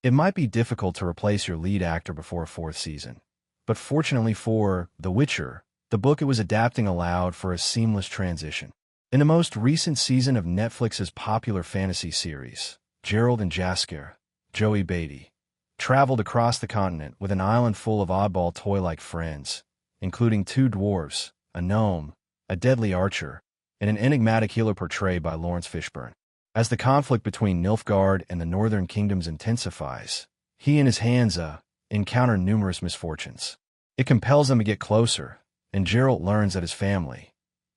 It might be difficult to replace your lead actor before a fourth season, but fortunately for The Witcher, the book it was adapting allowed for a seamless transition. In the most recent season of Netflix's popular fantasy series, Geralt and Jaskier, Joey Beatty, traveled across the continent with an island full of oddball toy-like friends, including two dwarves, a gnome, a deadly archer, and an enigmatic healer portrayed by Lawrence Fishburne. As the conflict between Nilfgaard and the Northern Kingdoms intensifies, he and his Hansa encounter numerous misfortunes. It compels them to get closer, and Geralt learns that his family,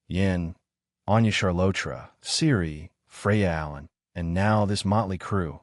Yen, Anya Charlotra, Ciri, Freya Allen, and now this motley crew,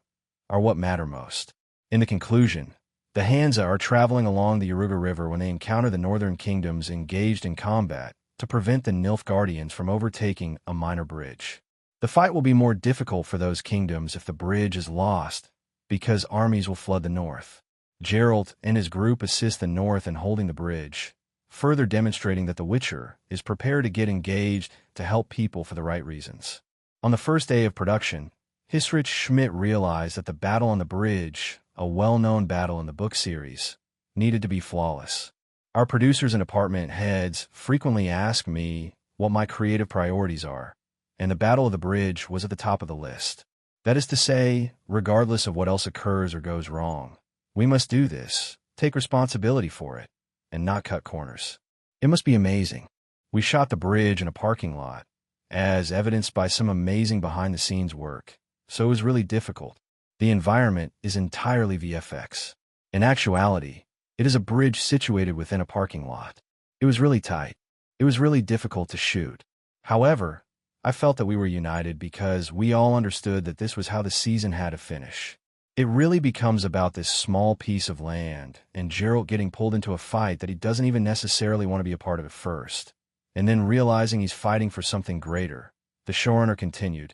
are what matter most. In the conclusion, the Hansa are traveling along the Yaruga River when they encounter the Northern Kingdoms engaged in combat to prevent the Nilfgaardians from overtaking a minor bridge. The fight will be more difficult for those kingdoms if the bridge is lost, because armies will flood the north. Geralt and his group assist the north in holding the bridge, further demonstrating that The Witcher is prepared to get engaged to help people for the right reasons. On the first day of production, Hissrich Schmidt realized that the battle on the bridge, a well-known battle in the book series, needed to be flawless. Our producers and department heads frequently ask me what my creative priorities are, and the Battle of the Bridge was at the top of the list. That is to say, regardless of what else occurs or goes wrong, we must do this, take responsibility for it, and not cut corners. It must be amazing. We shot the bridge in a parking lot, as evidenced by some amazing behind-the-scenes work, so it was really difficult. The environment is entirely VFX. In actuality, it is a bridge situated within a parking lot. It was really tight. It was really difficult to shoot. However, I felt that we were united because we all understood that this was how the season had to finish. It really becomes about this small piece of land and Geralt getting pulled into a fight that he doesn't even necessarily want to be a part of at first, and then realizing he's fighting for something greater. The showrunner continued,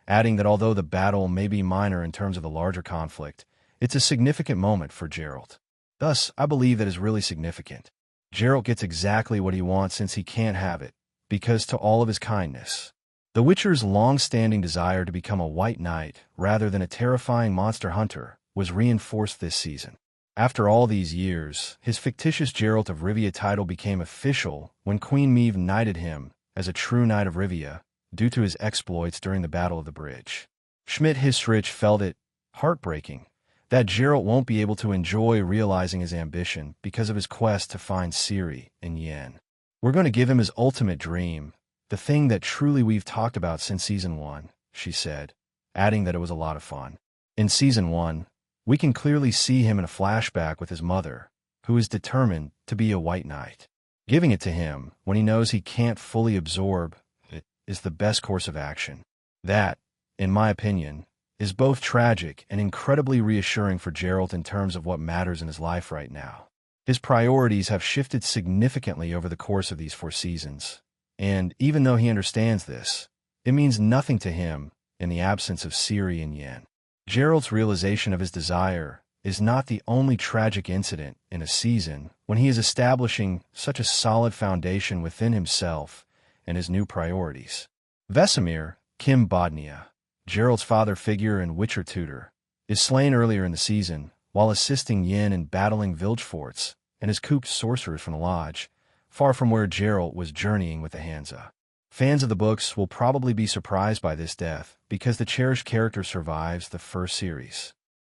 adding that although the battle may be minor in terms of the larger conflict, it's a significant moment for Geralt. Thus, I believe that is really significant. Geralt gets exactly what he wants since he can't have it, because to all of his kindness. The Witcher's long-standing desire to become a white knight rather than a terrifying monster hunter was reinforced this season. After all these years, his fictitious Geralt of Rivia title became official when Queen Meve knighted him as a true knight of Rivia due to his exploits during the Battle of the Bridge. Schmidt-Hissrich felt it heartbreaking that Geralt won't be able to enjoy realizing his ambition because of his quest to find Ciri and Yen. We're going to give him his ultimate dream, the thing that truly we've talked about since Season 1, she said, adding that it was a lot of fun. In Season 1, we can clearly see him in a flashback with his mother, who is determined to be a white knight. Giving it to him when he knows he can't fully absorb it is the best course of action. That, in my opinion, is both tragic and incredibly reassuring for Geralt in terms of what matters in his life right now. His priorities have shifted significantly over the course of these 4 seasons. And even though he understands this, it means nothing to him in the absence of Ciri and Yen. Geralt's realization of his desire is not the only tragic incident in a season when he is establishing such a solid foundation within himself and his new priorities. Vesemir, Kim Bodnia, Geralt's father figure and Witcher tutor, is slain earlier in the season while assisting Yen in battling Vilgefortz and his cooped sorcerers from the lodge, far from where Geralt was journeying with the Hansa. Fans of the books will probably be surprised by this death because the cherished character survives the first series.